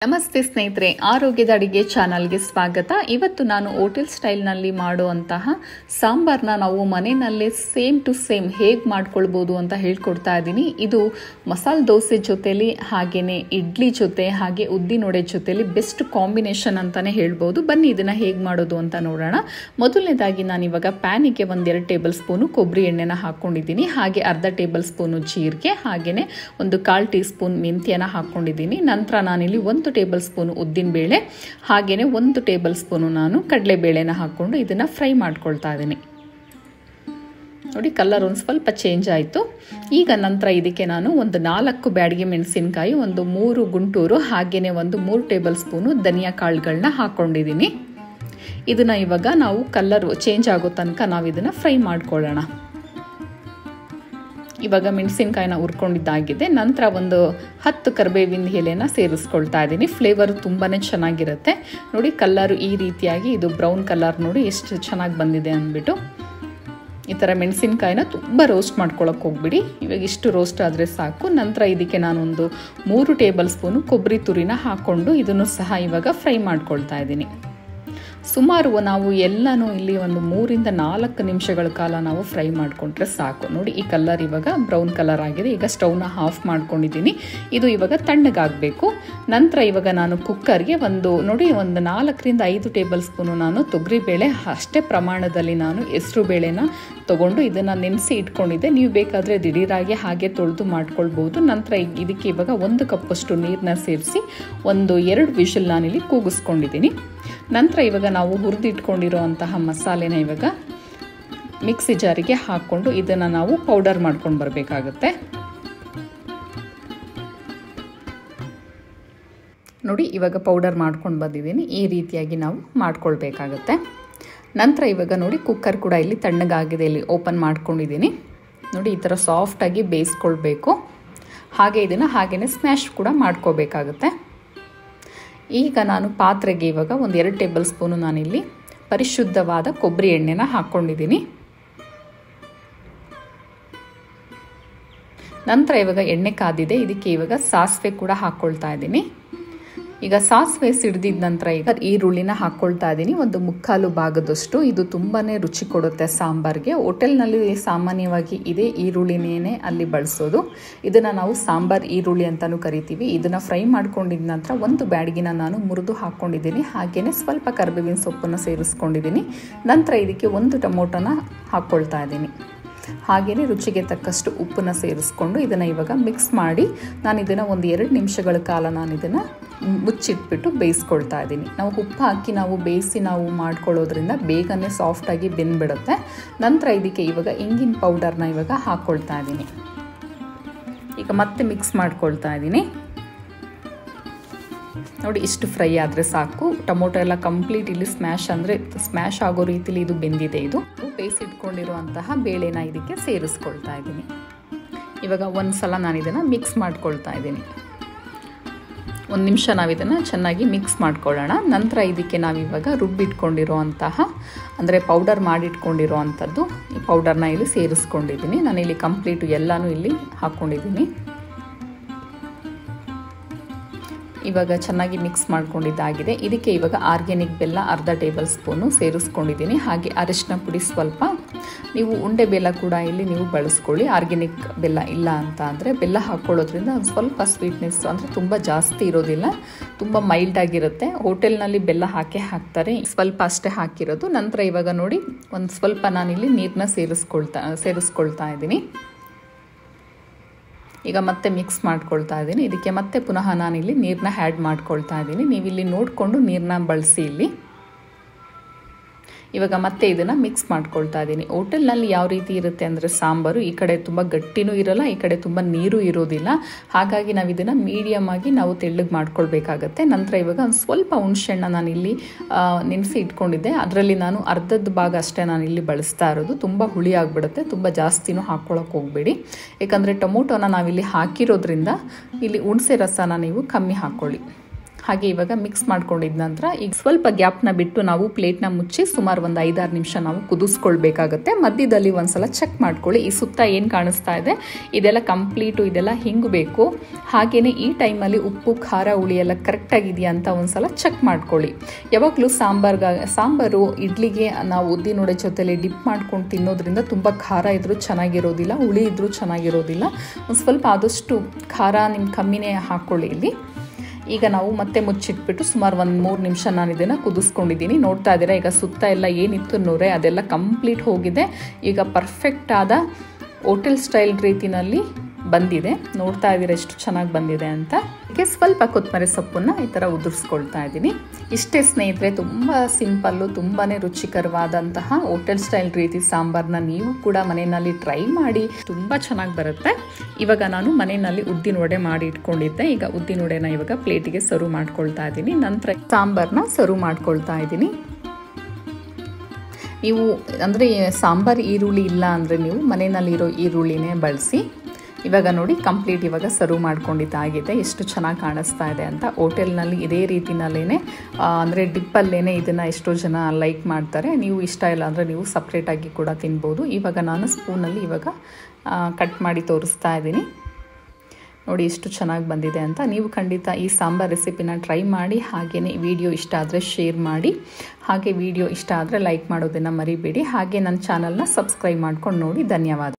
ನಮಸ್ತೆ ಸ್ನೇಹಿತರೆ, ಆರೋಗ್ಯದ ಅಡಿಗೆ ಚಾನಲ್ಗೆ ಸ್ವಾಗತ. ಇವತ್ತು ನಾನು ಹೋಟೆಲ್ ಸ್ಟೈಲ್ನಲ್ಲಿ ಮಾಡುವಂತಹ ಸಾಂಬಾರನ್ನ ನಾವು ಮನೆಯಲ್ಲೇ ಸೇಮ್ ಟು ಸೇಮ್ ಹೇಗೆ ಮಾಡ್ಕೊಳ್ಬೋದು ಅಂತ ಹೇಳ್ಕೊಡ್ತಾ ಇದ್ದೀನಿ. ಇದು ಮಸಾಲೆ ದೋಸೆ ಜೊತೆಲಿ ಹಾಗೆಯೇ ಇಡ್ಲಿ ಜೊತೆ ಹಾಗೆ ಉದ್ದಿನೊಡೆ ಜೊತೆಲಿ ಬೆಸ್ಟ್ ಕಾಂಬಿನೇಷನ್ ಅಂತಲೇ ಹೇಳ್ಬೋದು. ಬನ್ನಿ ಇದನ್ನು ಹೇಗೆ ಮಾಡೋದು ಅಂತ ನೋಡೋಣ. ಮೊದಲನೇದಾಗಿ ನಾನಿವಾಗ ಪ್ಯಾನಿಗೆ 1-2 ಟೇಬಲ್ ಸ್ಪೂನು ಕೊಬ್ಬರಿ ಎಣ್ಣೆನ ಹಾಕ್ಕೊಂಡಿದ್ದೀನಿ. ಹಾಗೆ ಅರ್ಧ ಟೇಬಲ್ ಸ್ಪೂನು ಜೀರಿಗೆ, ಹಾಗೆಯೇ 1/4 ಟೀ ಸ್ಪೂನ್ ಮೆಂತ್ಯನ ಹಾಕ್ಕೊಂಡಿದ್ದೀನಿ. ನಂತರ ನಾನಿಲ್ಲಿ 1 ಟೇಬಲ್ ಸ್ಪೂನು ಉದ್ದಿನಬೇಳೆ ಹಾಗೆಯೇ 1 ಟೇಬಲ್ ಸ್ಪೂನು ನಾನು ಕಡಲೆಬೇಳೆನ ಹಾಕ್ಕೊಂಡು ಇದನ್ನು ಫ್ರೈ ಮಾಡ್ಕೊಳ್ತಾ ಇದ್ದೀನಿ. ನೋಡಿ, ಕಲರ್ ಒಂದು ಸ್ವಲ್ಪ ಚೇಂಜ್ ಆಯಿತು. ಈಗ ನಂತರ ಇದಕ್ಕೆ ನಾನು 4 ಬ್ಯಾಡಗಿ ಮೆಣಸಿನಕಾಯಿ, 3 ಗುಂಟೂರು ಹಾಗೆಯೇ 3 ಟೇಬಲ್ ಸ್ಪೂನು ಧನಿಯಾ ಕಾಳುಗಳನ್ನ ಹಾಕ್ಕೊಂಡಿದ್ದೀನಿ. ಇದನ್ನು ಇವಾಗ ನಾವು ಕಲರ್ ಚೇಂಜ್ ಆಗೋ ತನಕ ನಾವು ಇದನ್ನು ಫ್ರೈ ಮಾಡ್ಕೊಳ್ಳೋಣ. ಇವಾಗ ಮೆಣಸಿನಕಾಯಿನ ಹುರ್ಕೊಂಡಿದ್ದಾಗಿದೆ. ನಂತರ 10 ಕರಿಬೇವಿನ ಎಲೆನ ಸೇರಿಸ್ಕೊಳ್ತಾ ಇದ್ದೀನಿ. ಫ್ಲೇವರ್ ತುಂಬಾ ಚೆನ್ನಾಗಿರುತ್ತೆ. ನೋಡಿ, ಕಲರು ಈ ರೀತಿಯಾಗಿ ಇದು ಬ್ರೌನ್ ಕಲರ್ ನೋಡಿ ಎಷ್ಟು ಚೆನ್ನಾಗಿ ಬಂದಿದೆ ಅಂದ್ಬಿಟ್ಟು. ಈ ಥರ ಮೆಣಸಿನಕಾಯಿನ ತುಂಬ ರೋಸ್ಟ್ ಮಾಡ್ಕೊಳ್ಳೋಕೆ ಹೋಗ್ಬಿಡಿ. ಇವಾಗ ಇಷ್ಟು ರೋಸ್ಟ್ ಆದರೆ ಸಾಕು. ನಂತರ ಇದಕ್ಕೆ ನಾನೊಂದು 3 ಟೇಬಲ್ ಸ್ಪೂನು ಕೊಬ್ಬರಿ ತುರಿನ ಹಾಕ್ಕೊಂಡು ಇದನ್ನು ಸಹ ಇವಾಗ ಫ್ರೈ ಮಾಡ್ಕೊಳ್ತಾ ಇದ್ದೀನಿ. ಸುಮಾರು ನಾವು ಎಲ್ಲನೂ ಇಲ್ಲಿ 3-4 ನಿಮಿಷಗಳ ಕಾಲ ನಾವು ಫ್ರೈ ಮಾಡಿಕೊಂಡ್ರೆ ಸಾಕು. ನೋಡಿ, ಈ ಕಲರ್ ಇವಾಗ ಬ್ರೌನ್ ಕಲರ್ ಆಗಿದೆ. ಈಗ ಸ್ಟವ್ನ ಆಫ್ ಮಾಡ್ಕೊಂಡಿದ್ದೀನಿ. ಇದು ಇವಾಗ ತಣ್ಣಗಾಗಬೇಕು. ನಂತರ ಇವಾಗ ನಾನು ಕುಕ್ಕರ್ಗೆ 4-5 ಟೇಬಲ್ ಸ್ಪೂನು ನಾನು ತೊಗರಿಬೇಳೆ ಅಷ್ಟೇ ಪ್ರಮಾಣದಲ್ಲಿ ನಾನು ಹೆಸರು ಬೇಳೆನ ತೊಗೊಂಡು ಇದನ್ನು ನೆನೆಸಿ ಇಟ್ಕೊಂಡಿದ್ದೆ. ನೀವು ಬೇಕಾದರೆ ದಿಢೀರಾಗಿ ಹಾಗೆ ತೊಳೆದು ಮಾಡ್ಕೊಳ್ಬೋದು. ನಂತರ ಇದಕ್ಕೆ ಇವಾಗ 1 ಕಪ್ಪಷ್ಟು ನೀರನ್ನ ಸೇರಿಸಿ 2 ವಿಷಲ್ ನಾನಿಲ್ಲಿ ಕೂಗಿಸ್ಕೊಂಡಿದ್ದೀನಿ. ನಂತರ ಇವಾಗ ನಾವು ಹುರಿದಿಟ್ಕೊಂಡಿರೋ ಅಂತಹ ಮಸಾಲೆನ ಇವಾಗ ಮಿಕ್ಸಿ ಜಾರಿಗೆ ಹಾಕ್ಕೊಂಡು ಇದನ್ನು ನಾವು ಪೌಡರ್ ಮಾಡ್ಕೊಂಡು ಬರಬೇಕಾಗುತ್ತೆ. ನೋಡಿ, ಇವಾಗ ಪೌಡರ್ ಮಾಡ್ಕೊಂಡು ಬಂದಿದ್ದೀನಿ. ಈ ರೀತಿಯಾಗಿ ನಾವು ಮಾಡ್ಕೊಳ್ಬೇಕಾಗತ್ತೆ. ನಂತರ ಇವಾಗ ನೋಡಿ, ಕುಕ್ಕರ್ ಕೂಡ ಇಲ್ಲಿ ತಣ್ಣಗಾಗಿದೆ. ಇಲ್ಲಿ ಓಪನ್ ಮಾಡ್ಕೊಂಡಿದ್ದೀನಿ. ನೋಡಿ, ಈ ಥರ ಸಾಫ್ಟಾಗಿ ಬೇಯಿಸ್ಕೊಳ್ಬೇಕು. ಹಾಗೆ ಇದನ್ನು ಹಾಗೆಯೇ ಸ್ಮ್ಯಾಶ್ ಕೂಡ ಮಾಡ್ಕೋಬೇಕಾಗುತ್ತೆ. ಈಗ ನಾನು ಪಾತ್ರೆಗೆ ಇವಾಗ 2 ಟೇಬಲ್ ಸ್ಪೂನು ನಾನಿಲ್ಲಿ ಪರಿಶುದ್ಧವಾದ ಕೊಬ್ಬರಿ ಎಣ್ಣೆನ ಹಾಕ್ಕೊಂಡಿದ್ದೀನಿ. ನಂತರ ಇವಾಗ ಎಣ್ಣೆ ಕಾದಿದೆ. ಇದಕ್ಕೆ ಇವಾಗ ಸಾಸಿವೆ ಕೂಡ ಹಾಕ್ಕೊಳ್ತಾ ಇದ್ದೀನಿ. ಈಗ ಸಾಸಿವೆ ಸಿಡಿದಿದ ನಂತರ ಈಗ ಈರುಳ್ಳಿನ ಹಾಕ್ಕೊಳ್ತಾ ಇದ್ದೀನಿ. 1/4 ಭಾಗದಷ್ಟು. ಇದು ತುಂಬಾ ರುಚಿ ಕೊಡುತ್ತೆ ಸಾಂಬಾರ್ಗೆ. ಹೋಟೆಲ್ನಲ್ಲಿ ಸಾಮಾನ್ಯವಾಗಿ ಇದೇ ಈರುಳ್ಳಿನೇ ಅಲ್ಲಿ ಬಳಸೋದು. ಇದನ್ನು ನಾವು ಸಾಂಬಾರ್ ಈರುಳ್ಳಿ ಅಂತಲೂ ಕರಿತೀವಿ. ಇದನ್ನು ಫ್ರೈ ಮಾಡ್ಕೊಂಡಿದ ನಂತರ 1 ಬ್ಯಾಡಗಿನ ನಾನು ಮುರಿದು ಹಾಕ್ಕೊಂಡಿದ್ದೀನಿ. ಹಾಗೆಯೇ ಸ್ವಲ್ಪ ಕರಿಬೇವಿನ ಸೊಪ್ಪನ್ನು ಸೇರಿಸ್ಕೊಂಡಿದ್ದೀನಿ. ನಂತರ ಇದಕ್ಕೆ 1 ಟೊಮೊಟೊನ ಹಾಕ್ಕೊಳ್ತಾ ಇದ್ದೀನಿ. ಹಾಗೆಯೇ ರುಚಿಗೆ ತಕ್ಕಷ್ಟು ಉಪ್ಪನ್ನು ಸೇರಿಸ್ಕೊಂಡು ಇದನ್ನು ಇವಾಗ ಮಿಕ್ಸ್ ಮಾಡಿ ನಾನು ಇದನ್ನು 2 ನಿಮಿಷಗಳ ಕಾಲ ನಾನು ಇದನ್ನು ಮುಚ್ಚಿಟ್ಬಿಟ್ಟು ಬೇಯಿಸ್ಕೊಳ್ತಾ ಇದ್ದೀನಿ. ನಾವು ಉಪ್ಪು ಹಾಕಿ ನಾವು ಬೇಯಿಸಿ ನಾವು ಮಾಡ್ಕೊಳ್ಳೋದ್ರಿಂದ ಬೇಗನೆ ಸಾಫ್ಟಾಗಿ ಬೆಂದ್ಬಿಡುತ್ತೆ. ನಂತರ ಇದಕ್ಕೆ ಇವಾಗ ಇಂಗಿನ ಪೌಡರ್ನ ಇವಾಗ ಹಾಕ್ಕೊಳ್ತಾ ಇದ್ದೀನಿ. ಈಗ ಮತ್ತೆ ಮಿಕ್ಸ್ ಮಾಡ್ಕೊಳ್ತಾ ಇದ್ದೀನಿ. ನೋಡಿ, ಇಷ್ಟು ಫ್ರೈ ಆದರೆ ಸಾಕು. ಟೊಮೊಟೊ ಎಲ್ಲ ಕಂಪ್ಲೀಟ್ ಇಲ್ಲಿ ಸ್ಮ್ಯಾಶ್ ಆಗೋ ರೀತಿಲಿ ಇದು ಬೆಂದಿದೆ. ಇದು ಬೇಯಿಸಿಟ್ಕೊಂಡಿರುವಂತಹ ಬೇಳೆನ ಇದಕ್ಕೆ ಸೇರಿಸ್ಕೊಳ್ತಾ ಇದ್ದೀನಿ. ಇವಾಗ ಒಂದ್ಸಲ ನಾನು ಇದನ್ನು ಮಿಕ್ಸ್ ಮಾಡ್ಕೊಳ್ತಾ ಇದ್ದೀನಿ. 1 ನಿಮಿಷ ನಾವು ಇದನ್ನು ಚೆನ್ನಾಗಿ ಮಿಕ್ಸ್ ಮಾಡ್ಕೊಳ್ಳೋಣ. ನಂತರ ಇದಕ್ಕೆ ನಾವಿವಾಗ ರುಬ್ಬಿಟ್ಕೊಂಡಿರುವಂತಹ ಅಂದರೆ ಪೌಡರ್ ಮಾಡಿಟ್ಕೊಂಡಿರೋ ಅಂಥದ್ದು ಈ ಪೌಡರ್ನ ಇಲ್ಲಿ ಸೇರಿಸ್ಕೊಂಡಿದ್ದೀನಿ. ನಾನಿಲ್ಲಿ ಕಂಪ್ಲೀಟು ಎಲ್ಲನೂ ಇಲ್ಲಿ ಹಾಕ್ಕೊಂಡಿದ್ದೀನಿ. ಇವಾಗ ಚೆನ್ನಾಗಿ ಮಿಕ್ಸ್ ಮಾಡ್ಕೊಂಡಿದ್ದಾಗಿದೆ. ಇದಕ್ಕೆ ಇವಾಗ ಆರ್ಗ್ಯಾನಿಕ್ ಬೆಲ್ಲ ಅರ್ಧ ಟೇಬಲ್ ಸ್ಪೂನು ಸೇರಿಸ್ಕೊಂಡಿದ್ದೀನಿ. ಹಾಗೆ ಅರಿಶಿನ ಪುಡಿ ಸ್ವಲ್ಪ. ನೀವು ಉಂಡೆ ಬೆಲ್ಲ ಕೂಡ ಇಲ್ಲಿ ನೀವು ಬಳಸ್ಕೊಳ್ಳಿ. ಆರ್ಗ್ಯಾನಿಕ್ ಬೆಲ್ಲ ಇಲ್ಲ ಅಂತ ಅಂದರೆ ಬೆಲ್ಲ ಹಾಕ್ಕೊಳ್ಳೋದ್ರಿಂದ ಸ್ವಲ್ಪ ಸ್ವೀಟ್ನೆಸ್ ಅಂದರೆ ತುಂಬ ಜಾಸ್ತಿ ಇರೋದಿಲ್ಲ, ತುಂಬ ಮೈಲ್ಡ್ ಆಗಿರುತ್ತೆ. ಹೋಟೆಲ್ನಲ್ಲಿ ಬೆಲ್ಲ ಹಾಕ್ತಾರೆ, ಸ್ವಲ್ಪ ಅಷ್ಟೇ ಹಾಕಿರೋದು. ನಂತರ ಇವಾಗ ನೋಡಿ, ಒಂದು ಸ್ವಲ್ಪ ನಾನಿಲ್ಲಿ ನೀರನ್ನ ಸೇರಿಸ್ಕೊಳ್ತಾ ಇದ್ದೀನಿ. ಈಗ ಮತ್ತೆ ಮಿಕ್ಸ್ ಮಾಡ್ಕೊಳ್ತಾ ಇದ್ದೀನಿ. ಇದಕ್ಕೆ ಮತ್ತೆ ಪುನಃ ನಾನಿಲ್ಲಿ ನೀರನ್ನ ಆ್ಯಡ್ ಮಾಡ್ಕೊಳ್ತಾ ಇದ್ದೀನಿ. ನೀವಿಲ್ಲಿ ನೋಡಿಕೊಂಡು ನೀರನ್ನ ಬಳಸಿ ಇಲ್ಲಿ. ಇವಾಗ ಮತ್ತೆ ಇದನ್ನು ಮಿಕ್ಸ್ ಮಾಡ್ಕೊಳ್ತಾ ಇದ್ದೀನಿ. ಹೋಟೆಲ್ನಲ್ಲಿ ಯಾವ ರೀತಿ ಇರುತ್ತೆ ಅಂದರೆ ಸಾಂಬಾರು ಈ ಕಡೆ ತುಂಬ ಗಟ್ಟಿನೂ ಇರೋಲ್ಲ, ಈ ಕಡೆ ತುಂಬ ನೀರು ಇರೋದಿಲ್ಲ. ಹಾಗಾಗಿ ನಾವು ಇದನ್ನು ಮೀಡಿಯಮ್ ಆಗಿ ನಾವು ತೆಳ್ಳಗೆ ಮಾಡ್ಕೊಳ್ಬೇಕಾಗತ್ತೆ. ನಂತರ ಇವಾಗ ಒಂದು ಸ್ವಲ್ಪ ಹುಣಸೆಹಣ್ಣ ನಾನಿಲ್ಲಿ ನೆನೆಸಿ ಇಟ್ಕೊಂಡಿದ್ದೆ. ಅದರಲ್ಲಿ ನಾನು ಅರ್ಧದ ಭಾಗ ಅಷ್ಟೇ ನಾನಿಲ್ಲಿ ಬಳಸ್ತಾ ಇರೋದು. ತುಂಬ ಹುಳಿ ಆಗಿಬಿಡುತ್ತೆ, ತುಂಬ ಜಾಸ್ತಿನೂ ಹಾಕ್ಕೊಳ್ಳೋಕೆ ಹೋಗಬೇಡಿ. ಯಾಕಂದರೆ ಟೊಮೊಟೊನ ನಾವಿಲ್ಲಿ ಹಾಕಿರೋದ್ರಿಂದ ಇಲ್ಲಿ ಹುಣಸೆ ರಸನ ನೀವು ಕಮ್ಮಿ ಹಾಕ್ಕೊಳ್ಳಿ. ಹಾಗೆ ಇವಾಗ ಮಿಕ್ಸ್ ಮಾಡ್ಕೊಂಡಿದ ನಂತರ ಈಗ ಸ್ವಲ್ಪ ಗ್ಯಾಪ್ನ ಬಿಟ್ಟು ನಾವು ಪ್ಲೇಟ್ನ ಮುಚ್ಚಿ ಸುಮಾರು ಒಂದು 5-6 ನಿಮಿಷ ನಾವು ಕುದಿಸ್ಕೊಳ್ಬೇಕಾಗುತ್ತೆ. ಮಧ್ಯದಲ್ಲಿ ಒಂದ್ಸಲ ಚೆಕ್ ಮಾಡ್ಕೊಳ್ಳಿ. ಈ ಸುತ್ತ ಏನು ಕಾಣಿಸ್ತಾ ಇದೆ ಇದೆಲ್ಲ ಕಂಪ್ಲೀಟು ಇದೆಲ್ಲ ಹಿಂಗಬೇಕು. ಹಾಗೆಯೇ ಈ ಟೈಮಲ್ಲಿ ಉಪ್ಪು ಖಾರ ಹುಳಿ ಎಲ್ಲ ಕರೆಕ್ಟಾಗಿದೆಯಾ ಅಂತ ಒಂದ್ಸಲ ಚೆಕ್ ಮಾಡ್ಕೊಳ್ಳಿ. ಯಾವಾಗಲೂ ಸಾಂಬಾರು ಇಡ್ಲಿಗೆ ನಾವು ಉದ್ದಿನವಡೆ ಜೊತೆಲಿ ಡಿಪ್ ಮಾಡ್ಕೊಂಡು ತಿನ್ನೋದ್ರಿಂದ ತುಂಬ ಖಾರ ಇದ್ರೂ ಚೆನ್ನಾಗಿರೋದಿಲ್ಲ, ಹುಳಿ ಇದ್ರೂ ಚೆನ್ನಾಗಿರೋದಿಲ್ಲ. ಒಂದು ಸ್ವಲ್ಪ ಆದಷ್ಟು ಖಾರ ನಿಮ್ಮ ಕಮ್ಮಿನೇ ಹಾಕ್ಕೊಳ್ಳಿ ಇಲ್ಲಿ. ಈಗ ನಾವು ಮತ್ತೆ ಮುಚ್ಚಿಟ್ಬಿಟ್ಟು ಸುಮಾರು ಒಂದು 3 ನಿಮಿಷ ನಾನು ಇದನ್ನು ಕುದಿಸ್ಕೊಂಡಿದ್ದೀನಿ. ನೋಡ್ತಾ ಇದ್ದೀರಾ ಈಗ ಸುತ್ತ ಎಲ್ಲ ಏನಿತ್ತು ನೊರೆ ಅದೆಲ್ಲ ಕಂಪ್ಲೀಟ್ ಹೋಗಿದೆ. ಈಗ ಪರ್ಫೆಕ್ಟ್ ಆದ ಹೋಟೆಲ್ ಸ್ಟೈಲ್ ರೀತಿನಲ್ಲಿ ಬಂದಿದೆ. ನೋಡ್ತಾ ಇದ್ದೀರಾ ಎಷ್ಟು ಚೆನ್ನಾಗಿ ಬಂದಿದೆ ಅಂತ. ಇದಕ್ಕೆ ಸ್ವಲ್ಪ ಕೊತ್ತಂಬರಿ ಸೊಪ್ಪನ್ನು ಈ ಥರ ಉದುರಿಸ್ಕೊಳ್ತಾ ಇದ್ದೀನಿ. ಇಷ್ಟೇ ಸ್ನೇಹಿತರೆ, ತುಂಬ ಸಿಂಪಲ್ಲು, ತುಂಬಾ ರುಚಿಕರವಾದಂತಹ ಹೋಟೆಲ್ ಸ್ಟೈಲ್ ರೀತಿ ಸಾಂಬಾರನ್ನ ನೀವು ಕೂಡ ಮನೆಯಲ್ಲಿ ಟ್ರೈ ಮಾಡಿ, ತುಂಬ ಚೆನ್ನಾಗಿ ಬರುತ್ತೆ. ಇವಾಗ ನಾನು ಮನೆಯಲ್ಲಿ ಉದ್ದಿನ ವಡೆ ಮಾಡಿ ಇಟ್ಕೊಂಡಿದ್ದೆ. ಈಗ ಉದ್ದಿನ ವಡೆನ ಇವಾಗ ಪ್ಲೇಟಿಗೆ ಸರ್ವ್ ಮಾಡ್ಕೊಳ್ತಾ ಇದ್ದೀನಿ. ನಂತರ ಸಾಂಬಾರನ್ನ ಸರ್ವ್ ಮಾಡ್ಕೊಳ್ತಾ ಇದ್ದೀನಿ. ನೀವು ಅಂದರೆ ಸಾಂಬಾರು ಈರುಳ್ಳಿ ಇಲ್ಲ ಅಂದರೆ ನೀವು ಮನೆಯಲ್ಲಿರೋ ಈರುಳ್ಳಿನೇ ಬಳಸಿ. ಇವಾಗ ನೋಡಿ ಕಂಪ್ಲೀಟ್ ಇವಾಗ ಸರ್ವ್ ಮಾಡ್ಕೊಂಡಿದ್ದಾಗಿದೆ. ಎಷ್ಟು ಚೆನ್ನಾಗಿ ಕಾಣಿಸ್ತಾ ಇದೆ ಅಂತ. ಹೋಟೆಲ್ನಲ್ಲಿ ಇದೇ ರೀತಿನಲ್ಲೇ ಅಂದರೆ ಡಿಪ್ಪಲ್ಲೇ ಇದನ್ನು ಎಷ್ಟೋ ಜನ ಲೈಕ್ ಮಾಡ್ತಾರೆ. ನೀವು ಇಷ್ಟ ಇಲ್ಲ ಅಂದರೆ ನೀವು ಸಪ್ರೇಟಾಗಿ ಕೂಡ ತಿನ್ಬೋದು. ಇವಾಗ ನಾನು ಸ್ಪೂನಲ್ಲಿ ಇವಾಗ ಕಟ್ ಮಾಡಿ ತೋರಿಸ್ತಾ ಇದ್ದೀನಿ. ನೋಡಿ ಎಷ್ಟು ಚೆನ್ನಾಗಿ ಬಂದಿದೆ ಅಂತ. ನೀವು ಖಂಡಿತ ಈ ಸಾಂಬಾರ್ ರೆಸಿಪಿನ ಟ್ರೈ ಮಾಡಿ. ಹಾಗೆಯೇ ವಿಡಿಯೋ ಇಷ್ಟ ಆದರೆ ಶೇರ್ ಮಾಡಿ. ಹಾಗೆ ವಿಡಿಯೋ ಇಷ್ಟ ಆದರೆ ಲೈಕ್ ಮಾಡೋದನ್ನು ಮರಿಬೇಡಿ. ಹಾಗೆ ನನ್ನ ಚಾನಲ್ನ ಸಬ್ಸ್ಕ್ರೈಬ್ ಮಾಡ್ಕೊಂಡು ನೋಡಿ. ಧನ್ಯವಾದ.